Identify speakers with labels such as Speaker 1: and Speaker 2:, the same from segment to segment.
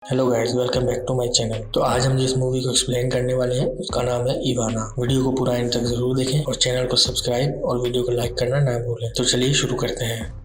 Speaker 1: Hello guys, welcome back to my channel. तो आज हम जिस मूवी को एक्सप्लेन करने वाले हैं उसका नाम है इवाना। वीडियो को पूरा एंड तक जरूर देखें और चैनल को सब्सक्राइब और वीडियो को लाइक करना ना भूलें। तो चलिए शुरू करते हैं।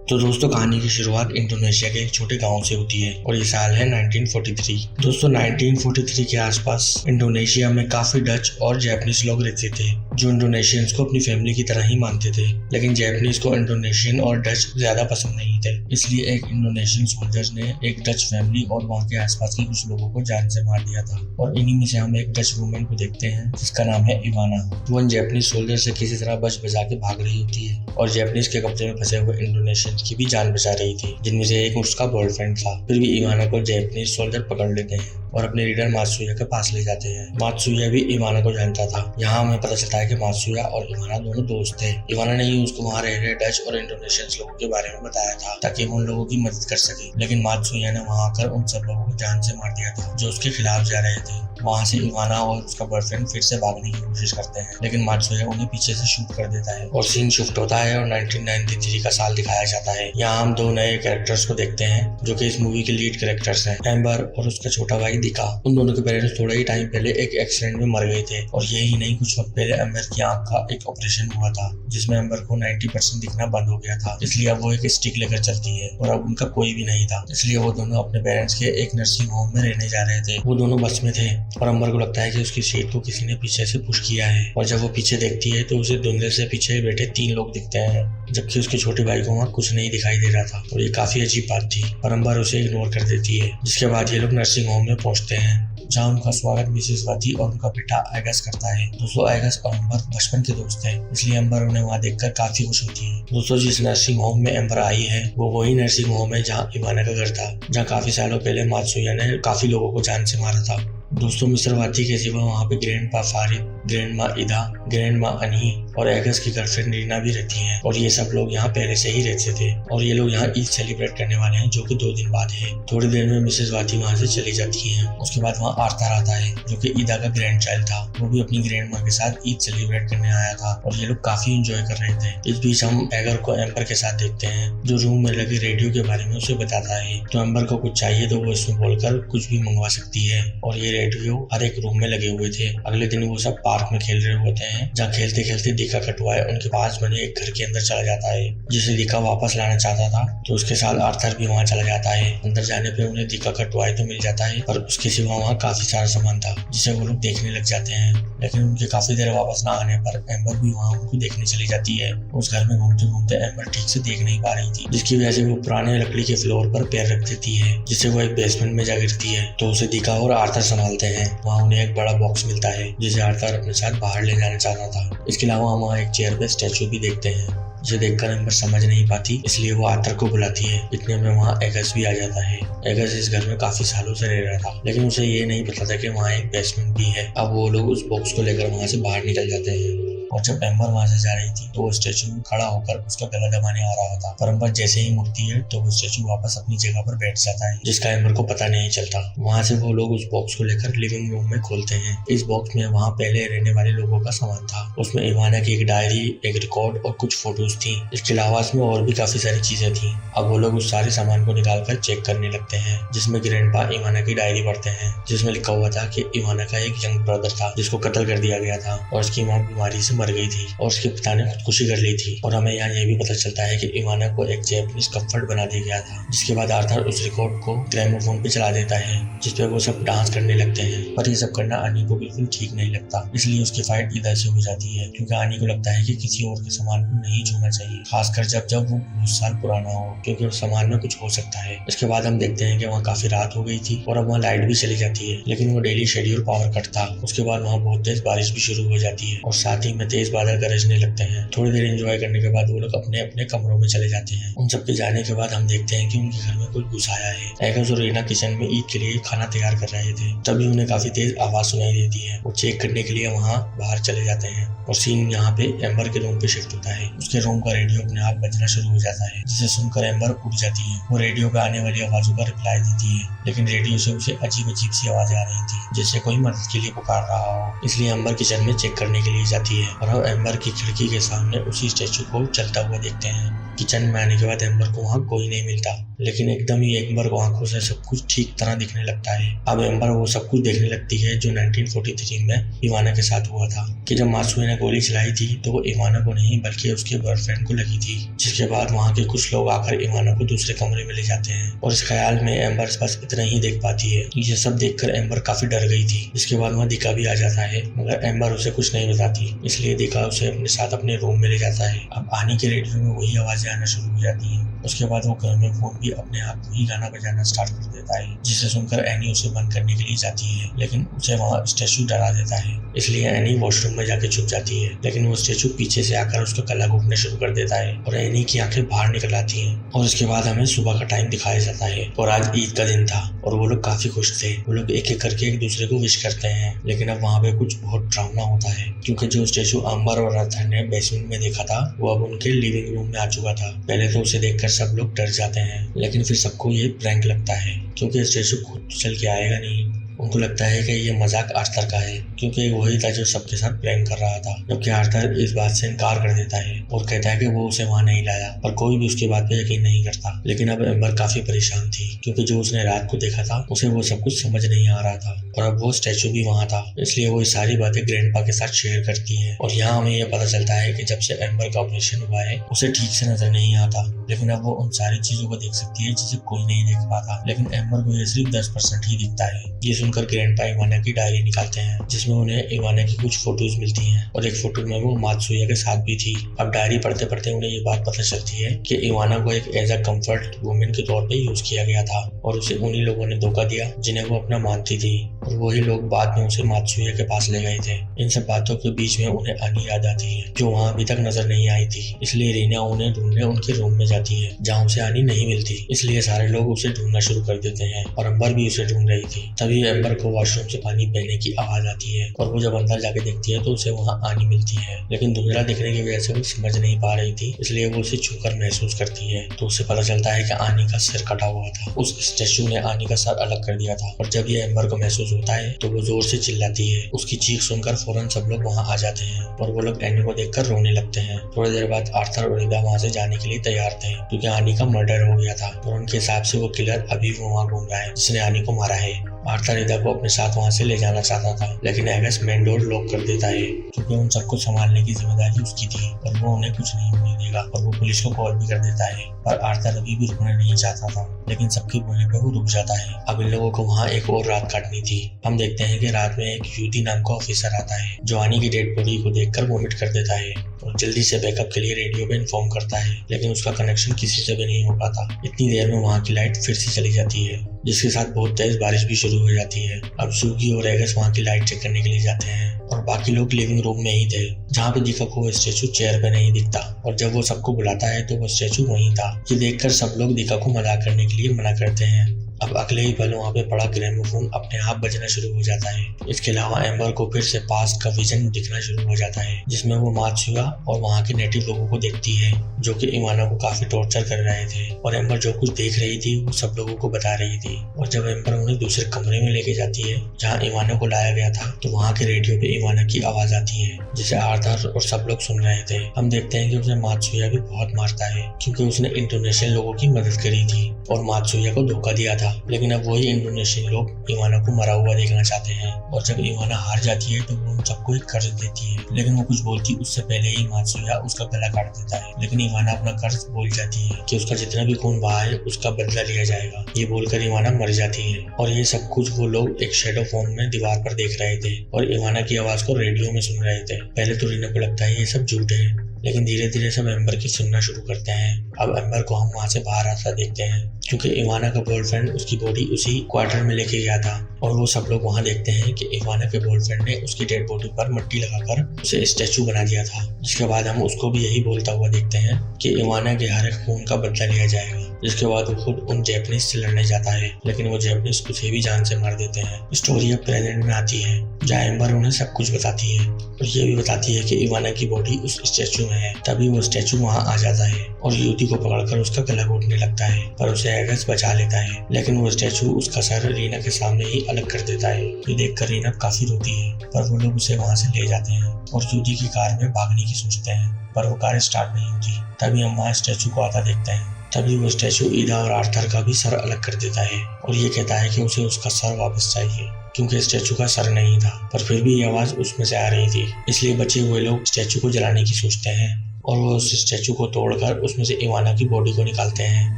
Speaker 2: तो दोस्तों, कहानी की शुरुआत इंडोनेशिया के एक छोटे गांव से होती है और ये साल है 1943। दोस्तों, 1943 के आसपास इंडोनेशिया में काफी डच और जापानीज लोग रहते थे जो इंडोनेशियंस को अपनी फैमिली की तरह ही मानते थे। लेकिन जापानीज को इंडोनेशियन और डच ज्यादा पसंद नहीं थे, इसलिए एक इंडोनेशियन सोल्जर्स ने एक डच फैमिली और वहाँ के आसपास के कुछ लोगों को जान से मार दिया था। और इन्हीं में से हम एक डच वुमेन को देखते हैं जिसका नाम है इवाना। वो जापानीज सोल्जर से किसी तरह बच बचा के भाग रही होती है और जापानीज के कब्जे में फंसे हुए इंडोनेशियन की भी जान बचा रही थी, जिनमें से एक उसका बॉयफ्रेंड था। फिर भी इवाना को जापानीज सोल्जर पकड़ लेते हैं और अपने लीडर मात्सुया के पास ले जाते हैं। मात्सुया भी इवाना को जानता था। यहाँ हमें पता चलता है कि मात्सुया और इवाना दोनों दोस्त थे। इवाना ने ही उसको वहाँ रह रहे डच और इंडोनेशियन लोगों के बारे में बताया था ताकि वो उन लोगों की मदद कर सके। लेकिन मात्सुया ने वहाँ आकर उन सब लोगों को जान से मार दिया था जो उसके खिलाफ जा रहे थे। वहाँ से इवाना और उसका बॉयफ्रेंड फिर से भागने की कोशिश करते हैं, लेकिन मात्सुया उन्हें पीछे से शूट कर देता है और सीन शिफ्ट होता है और 1993 का साल दिखाया जाता है। यहाँ हम दो नए कैरेक्टर्स को देखते हैं जो कि इस मूवी के लीड कैरेक्टर्स हैं, एम्बर और उसका छोटा भाई दिका। उन दोनों के पेरेंट्स थोड़ा ही टाइम पहले एक एक्सीडेंट में मर गए थे और यही नहीं, कुछ वक्त पहले एम्बर की आंख का एक ऑपरेशन हुआ था जिसमें एम्बर को 90% दिखना बंद हो गया था। इसलिए अब वो एक स्टिक लेकर चलती है और अब उनका कोई भी नहीं था। इसलिए वो दोनों अपने पेरेंट्स के एक नर्सिंग होम में रहने जा रहे थे। वो दोनों बस में थे और एम्बर को लगता है कि उसकी सीट को किसी ने पीछे से पुश किया है और जब वो पीछे देखती है तो उसे धुंधले से पीछे बैठे 3 लोग दिखते हैं, जबकि उसके छोटे भाई को वहाँ कुछ नहीं दिखाई दे रहा था और ये काफी अजीब बात थी। पर एम्बर उसे इग्नोर कर देती है। जिसके बाद ये लोग नर्सिंग होम में पहुंचते हैं जहाँ उनका स्वागत मिसेस वाती और उनका बेटा एगस करता है। दोस्तों, एगस और एम्बर बचपन के दोस्त हैं, इसलिए एम्बर उन्हें वहाँ देखकर काफी खुश होती है। दोस्तों, जिस नर्सिंग होम में एम्बर आई है वो वही नर्सिंग होम है जहाँ इवाना का घर था, जहाँ काफी सालों पहले मात्सुया ने काफी लोगों को जान से मारा था। दोस्तों, मिस्टर वाती के सिवा वहाँ पे ग्रैंड पा फारिद, ग्रैंड माँ इदा, ग्रैंड माँ अनी और एगस की गर्लफ्रेंड रीना भी रहती हैं और ये सब लोग यहाँ पहले से ही रहते थे और ये लोग यहाँ ईद सेलिब्रेट करने वाले हैं जो कि 2 दिन बाद है। थोड़ी देर में मिसेस वाती वहाँ से चली जाती हैं। उसके बाद वहाँ आर्थर आता है जो कि ईदा का ग्रैंड चाइल्ड था। वो भी अपनी ग्रैंड माँ के साथ ईद सेलिब्रेट करने आया था और ये लोग काफी एंजॉय कर रहे थे। इस बीच हम एगर को एम्बर के साथ देखते हैं जो रूम में लगे रेडियो के बारे में उसे बताता है। तो एम्बर को कुछ चाहिए तो वो इसमें बोलकर कुछ भी मंगवा सकती है और ये रेडियो हर एक रूम में लगे हुए थे। अगले दिन वो सब पार्क में खेल रहे होते हैं जहाँ खेलते खेलते दिका कटवाए उनके पास बने एक घर के अंदर चला जाता है जिसे दिका वापस लाना चाहता था। तो उसके साथ आर्थर भी वहाँ चला जाता है। अंदर जाने पे उन्हें दिका कटवाए तो मिल जाता है, पर उसके सिवा वहाँ काफी सारा सामान था जिसे वो लोग देखने लग जाते हैं। लेकिन उनके काफी देर वापस ना आने पर एम्बर भी वहाँ उनको देखने चली जाती है। उस घर में घूमते घूमते एम्बर ठीक से देख नहीं पा रही थी, जिसकी वजह से वो पुराने लकड़ी के फ्लोर पर पैर रख देती है जिससे वो एक बेसमेंट में जा गिरती है। तो उसे दिका और आर्थर संभालते हैं। वहाँ उन्हें एक बड़ा बॉक्स मिलता है जिसे आर्थर अपने साथ बाहर ले जाना चाहता था। इसके अलावा हम वहाँ एक चेयर पे स्टैचू भी देखते हैं जिसे देखकर एम्बर समझ नहीं पाती, इसलिए वो आर्थर को बुलाती है। इतने में वहाँ एगस भी आ जाता है। एगस इस घर में काफी सालों से रह रहा था, लेकिन उसे ये नहीं पता था कि वहाँ एक बेसमेंट भी है। अब वो लोग उस बॉक्स को लेकर वहाँ से बाहर निकल जाते हैं और जब एम्बर वहाँ से जा रही थी तो वो स्टैचू में खड़ा होकर उसका गला दबाने आ रहा था। पर एम्बर जैसे ही मुड़ती है तो वो स्टैचू वापस अपनी जगह पर बैठ जाता है, जिसका एम्बर को पता नहीं चलता। वहाँ से वो लोग उस बॉक्स को लेकर लिविंग रूम में खोलते हैं। इस बॉक्स में वहाँ पहले रहने वाले लोगों का सामान था। उसमें इवाना की एक डायरी, एक रिकॉर्ड और कुछ फोटोज थी। इसके अलावा इसमें और भी काफी सारी चीजें थी। अब वो लोग उस सारे सामान को निकाल कर चेक करने लगते हैं, जिसमें ग्रैंडपा इवाना की डायरी पढ़ते हैं जिसमें लिखा हुआ था कि इवाना का एक यंग ब्रदर था जिसको कत्ल कर दिया गया था और उसकी माँ बीमारी से मर गई थी और उसके पिता ने खुदकुशी कर ली थी। और हमें यहाँ ये भी पता चलता है कि इवाना को एक जैपनीज कम्फर्ट बना दिया गया था। जिसके बाद आर्थर उस रिकॉर्ड को ग्रामोफोन पे चला देता है जिसपे वो सब डांस करने लगते हैं। पर ये सब करना आनी को बिल्कुल ठीक नहीं लगता, इसलिए उसकी फाइट इधर से हो जाती है क्योंकि आनी को लगता है कि किसी और के सामान को नहीं छूना चाहिए, खासकर जब वो बहुत साल पुराना हो, क्योंकि उस सामान में कुछ हो सकता है। इसके बाद हम देखते हैं कि वहाँ काफी रात हो गई थी और अब वहाँ लाइट भी चली जाती है, लेकिन वो डेली शेड्यूल पावर कट था। उसके बाद वहाँ बहुत तेज बारिश भी शुरू हो जाती है और साथ ही में तेज बादल गरजने लगते हैं। थोड़ी देर एंजॉय करने के बाद वो लोग अपने अपने कमरों में चले जाते हैं। उन सबके जाने के बाद हम देखते हैं कि उनके घर में कोई घुस आया है। एगस और रीना किचन में ईद के लिए खाना तैयार कर रहे थे, तभी उन्हें काफी तेज आवाज सुनाई देती है। वो चेक करने के लिए वहाँ बाहर चले जाते हैं और सीन यहाँ पे एम्बर के रूम पे शिफ्ट होता है। उसके रूम का रेडियो अपने आप बजना शुरू हो जाता है, जिसे सुनकर एम्बर उठ जाती है। वो रेडियो पे आने वाली आवाजों का रिप्लाई देती है, लेकिन रेडियो से उसे अजीब अजीब सी आवाजें आ रही थी जैसे कोई मदद के लिए पुकार रहा हो। इसलिए एम्बर किचन में चेक करने के लिए जाती है और हम एम्बर की खिड़की के सामने उसी स्टैचू को चलता हुआ देखते हैं। किचन में आने के बाद एम्बर को वहाँ कोई नहीं मिलता, लेकिन एकदम ही एम्बर को आंखों से सब कुछ ठीक तरह दिखने लगता है। अब एम्बर वो सब कुछ देखने लगती है जो 1943 में इवाना के साथ हुआ था, कि जब मात्सुए ने गोली चलाई थी तो वो इवाना को नहीं बल्कि उसके बॉयफ्रेंड को लगी थी। जिसके बाद वहाँ के कुछ लोग आकर इवाना को दूसरे कमरे में ले जाते हैं और इस ख्याल में एम्बर बस इतना ही देख पाती है। ये सब देखकर एम्बर काफी डर गई थी। जिसके बाद वहाँ दिका भी आ जाता है, मगर एम्बर उसे कुछ नहीं बताती, इसलिए दिका उसे अपने साथ अपने रूम में ले जाता है। अब आनी के रेडियो में वही आवाजें आना शुरू हो जाती हैं। उसके बाद वो घर में फोन भी अपने आप वही गाना बजाना स्टार्ट कर देता है, जिसे सुनकर एनी उसे बंद करने के लिए जाती है, लेकिन उसे वहाँ स्टैचू डरा देता है। इसलिए एनी वॉशरूम में जाके छुप जाती है, लेकिन वो स्टैचू पीछे से आकर उसका गला घोटने शुरू कर देता है और एनी की आंखें बाहर निकल आती हैं। और उसके बाद हमें सुबह का टाइम दिखाया जाता है और आज ईद का दिन था और वो लोग काफी खुश थे। वो लोग एक एक करके एक दूसरे को विश करते हैं, लेकिन अब वहाँ पे कुछ बहुत ड्रामना होता है, क्योंकि जो स्टैचू अम्बर और अर्थर ने बेसमेंट में देखा था वो अब उनके लिविंग रूम में आ चुका था। पहले तो उसे देखकर सब लोग डर जाते हैं, लेकिन फिर सबको ये प्रैंक लगता है, क्योंकि स्टैचू खुद चल के आएगा नहीं। उनको लगता है कि ये मजाक आर्थर का है, क्योंकि वही था जो सबके साथ प्रैंक कर रहा था। जबकि आर्थर इस बात से इनकार कर देता है और कहता है कि वो उसे वहां नहीं लाया, पर कोई भी उसकी बात पे यकीन नहीं करता। लेकिन अब एम्बर काफी परेशान थी, क्योंकि जो उसने रात को देखा था उसे वो सब कुछ समझ नहीं आ रहा था और अब वो स्टैचू भी वहाँ था, इसलिए वो सारी बातें ग्रैंडपा के साथ शेयर करती है। और यहाँ हमें यह पता चलता है कि जब से एम्बर का ऑपरेशन हुआ है उसे ठीक से नजर नहीं आता, लेकिन अब वो उन सारी चीजों को देख सकती है जिसे कोई नहीं देख पाता। लेकिन एम्बर को ये सिर्फ 10% ही दिखता है। ये सुनकर ग्रैंडपा इवाना की डायरी निकालते हैं, जिसमें उन्हें इवाना की कुछ फोटोज मिलती हैं और एक फोटो में वो मात्सुया के साथ भी थी। अब डायरी पढ़ते पढ़ते उन्हें ये बात पता चलती है कि इवाना को एक एज अ कंफर्ट वुमेन के तौर पे यूज किया गया था और उसे उन्हीं लोगों ने धोखा दिया जिन्हें वो अपना मानती थी, और वही लोग बाद में उसे मात्सुया के पास ले गए थे। इन सब बातों के बीच में उन्हें आनी याद आती है, जो वहाँ अभी तक नजर नहीं आई थी। इसलिए रीना उन्हें ढूंढने उनके रूम में जाती है, जहाँ उसे आनी नहीं मिलती। इसलिए सारे लोग उसे ढूंढना शुरू कर देते हैं और एम्बर भी उसे ढूंढ रही थी। तभी एम्बर को वॉशरूम से पानी बहने की आवाज आती है और वो जब अंदर जाके देखती है तो उसे वहाँ आनी मिलती है, लेकिन धुंधला दिखने की वजह से वो समझ नहीं पा रही थी, इसलिए वो उसे छूकर महसूस करती है। तो उसे पता चलता है कि आनी का सिर कटा हुआ था। उस स्टैचू ने आनी का सर अलग कर दिया था और जब ये एम्बर को महसूस होता है तो वो जोर से चिल्लाती है। उसकी चीख सुनकर फौरन सब लोग वहाँ आ जाते हैं और वो लोग एनी को देखकर रोने लगते हैं। थोड़ी देर बाद आर्थर और ईदा वहाँ से जाने के लिए तैयार थे, क्योंकि आनी का मर्डर हो गया था और उनके हिसाब से वो किलर अभी वहाँ घूम रहा है जिसने आनी को मारा है। आर्थर ईदा को अपने साथ वहाँ से ले जाना चाहता था, लेकिन एगस मेन डोर लॉक कर देता है, क्योंकि उन सबको संभालने की जिम्मेदारी उसकी थी और वो उन्हें कुछ नहीं होने देगा। और वो पुलिस को कॉल भी कर देता है, पर आर्थर अभी भी रुकना नहीं चाहता था, लेकिन सबके बोलने पे वो रुक जाता है। अब इन लोगों को वहाँ एक और रात काटनी थी। हम देखते हैं कि रात में एक यूदी नाम का ऑफिसर आता है, जो आनी की डेड बॉडी को देखकर वोमिट कर देता है और जल्दी से बैकअप के लिए रेडियो पे इन्फॉर्म करता है, लेकिन उसका कनेक्शन किसी से भी नहीं हो पाता। इतनी देर में वहाँ की लाइट फिर से चली जाती है, जिसके साथ बहुत तेज बारिश भी शुरू हो जाती है। अब सुगी और एगस वहाँ की लाइट चेक करने के लिए जाते हैं और बाकी लोग लिविंग रूम में ही थे, जहाँ पे दीपक को स्टैचू चेयर पे नहीं दिखता। और जब वो सबको बुलाता है तो वो स्टैचू वहीं था। ये देखकर सब लोग दीपक को मजाक करने के लिए मना करते हैं। अब अगले ही पल वहाँ पे पड़ा ग्रामोफोन अपने आप बजना शुरू हो जाता है। इसके अलावा एम्बर को फिर से पास्ट का विजन दिखना शुरू हो जाता है, जिसमें वो मात्सुया और वहाँ के नेटिव लोगों को देखती है, जो कि इवाना को काफी टॉर्चर कर रहे थे। और एम्बर जो कुछ देख रही थी वो सब लोगों को बता रही थी। और जब एम्बर उन्हें दूसरे कमरे में लेके जाती है जहाँ इवाना को लाया गया था, तो वहाँ के रेडियो पे इवाना की आवाज आती है, जिसे आर्थर और सब लोग सुन रहे थे। हम देखते हैं कि उसे मात्सुया भी बहुत मारता है, क्योंकि उसने इंडोनेशियन लोगों की मदद करी थी और मात्सुया को धोखा दिया था। लेकिन अब वही इंडोनेशियन लोग इवाना को मरा हुआ देखना चाहते हैं। और जब इवाना हार जाती है तो वो उन सबको एक कर्ज देती है, लेकिन वो कुछ बोलती उससे पहले ही मात्सुया उसका गला काट देता है। लेकिन इवाना अपना कर्ज बोल जाती है कि उसका जितना भी खून बहा है उसका बदला लिया जाएगा। ये बोलकर इवाना मर जाती है। और ये सब कुछ वो लोग एक शेडो फोन में दीवार पर देख रहे थे और इवाना की आवाज को रेडियो में सुन रहे थे। पहले तो रीना को लगता है ये सब झूठ है, लेकिन धीरे धीरे सब एम्बर की सुनना शुरू करते हैं। अब एम्बर को हम वहाँ से बाहर आता देखते हैं, क्योंकि इवाना का बॉयफ्रेंड उसकी बॉडी उसी क्वार्टर में लेके गया था। और वो सब लोग वहाँ देखते हैं कि इवाना के बॉयफ्रेंड ने उसकी डेड बॉडी पर मिट्टी लगाकर उसे स्टैचू बना दिया था। जिसके बाद हम उसको भी यही बोलता हुआ देखते हैं कि इवाना के हर एक खून का बदला लिया जाएगा। जिसके बाद वो खुद उन जैपनीज से लड़ने जाता है, लेकिन वो जैपनीज उसे भी जान से मार देते हैं। स्टोरी अब प्रेजेंट में आती है, जहाँ एम्बर उन्हें सब कुछ बताती है और ये भी बताती है कि इवाना की बॉडी उस स्टैचू में है। तभी वो स्टैचू वहाँ आ जाता है और यूदी को पकड़कर उसका गला घोटने लगता है, पर उसे एगस बचा लेता है, लेकिन वो स्टैचू उसका सर रीना के सामने ही अलग कर देता है। ये देखकर रीना काफी रोती है, पर वो लोग उसे वहाँ से ले जाते हैं और जूडी की कार में भागने की सोचते हैं, पर वो कार स्टार्ट नहीं होती। तभी हम वहाँ स्टैचू को आता देखते हैं। तभी वो स्टैचू ईदा और आर्थर का भी सर अलग कर देता है और ये कहता है कि उसे उसका सर वापस चाहिए, क्योंकि स्टैचू का सर नहीं था। पर फिर भी ये आवाज उसमें से आ रही थी, इसलिए बचे हुए लोग स्टैचू को जलाने की सोचते हैं और वो उस स्टैचू को तोड़कर उसमें से इवाना की बॉडी को निकालते हैं।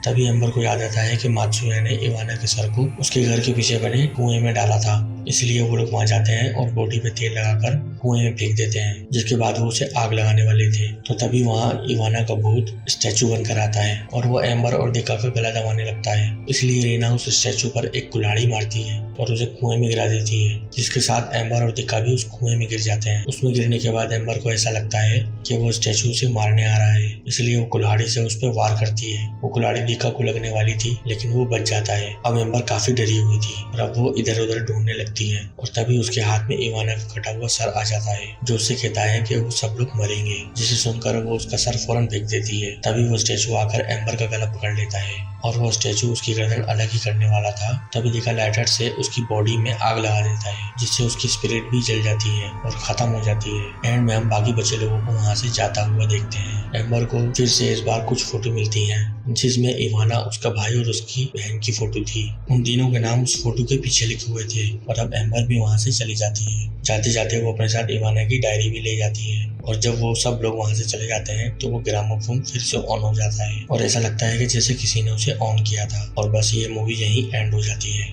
Speaker 2: तभी एम्बर को याद आता है कि मात्सुया ने इवाना के सर को उसके घर के पीछे बने कुएं में डाला था, इसलिए वो लोग वहां जाते हैं और बॉडी पे तेल लगाकर कुएं में फेंक देते हैं, जिसके बाद वो उसे आग लगाने वाले थे। तो तभी वहाँ इवाना का भूत स्टैचू बनकर आता है और वो एम्बर और दिका का गला दबाने लगता है, इसलिए रीना उस स्टैचू पर एक कुल्हाड़ी मारती है और उसे कुएं में गिरा देती है, जिसके साथ एम्बर और दिका भी उस कुएं में गिर जाते हैं। उसमें गिरने के बाद एम्बर को ऐसा लगता है कि वो स्टैचू उसे मारने आ रहा है, इसलिए वो कुल्हाड़ी से उस पर वार करती है। वो कुल्हाड़ी दिका को लगने वाली थी, लेकिन वो बच जाता है। अब एम्बर काफी डरी हुई थी और अब वो इधर उधर ढूंढने लगती है और तभी उसके हाथ में इवाना का कटा हुआ सर आ जाता है, जो उससे कहता है कि वो सब लोग मरेंगे, जिसे सुनकर वो उसका सर फौरन फेंक देती है। तभी वो स्टैचू आकर एम्बर का गला पकड़ लेता है और वो स्टैचू उसकी गर्दन अलग ही करने वाला था। तभी दिका लाइटर से उसकी बॉडी में आग लगा देता है, जिससे उसकी स्पिरिट भी जल जाती है और खत्म हो जाती है। एंड में हम बाकी बचे लोगों को वहाँ से जाता हुआ देखते हैं। एम्बर को फिर से इस बार कुछ फोटो मिलती हैं, जिसमें इवाना, उसका भाई और उसकी बहन की फोटो थी। उन तीनों के नाम उस फोटो के पीछे लिखे हुए थे और अब एम्बर भी वहाँ से चली जाती है। जाते जाते वो अपने साथ इवाना की डायरी भी ले जाती है और जब वो सब लोग वहाँ से चले जाते हैं तो वो ग्रामोफोन फिर से ऑन हो जाता है और ऐसा लगता है कि जैसे किसी ने उसे ऑन किया था। और बस ये मूवी यहीं एंड हो जाती है।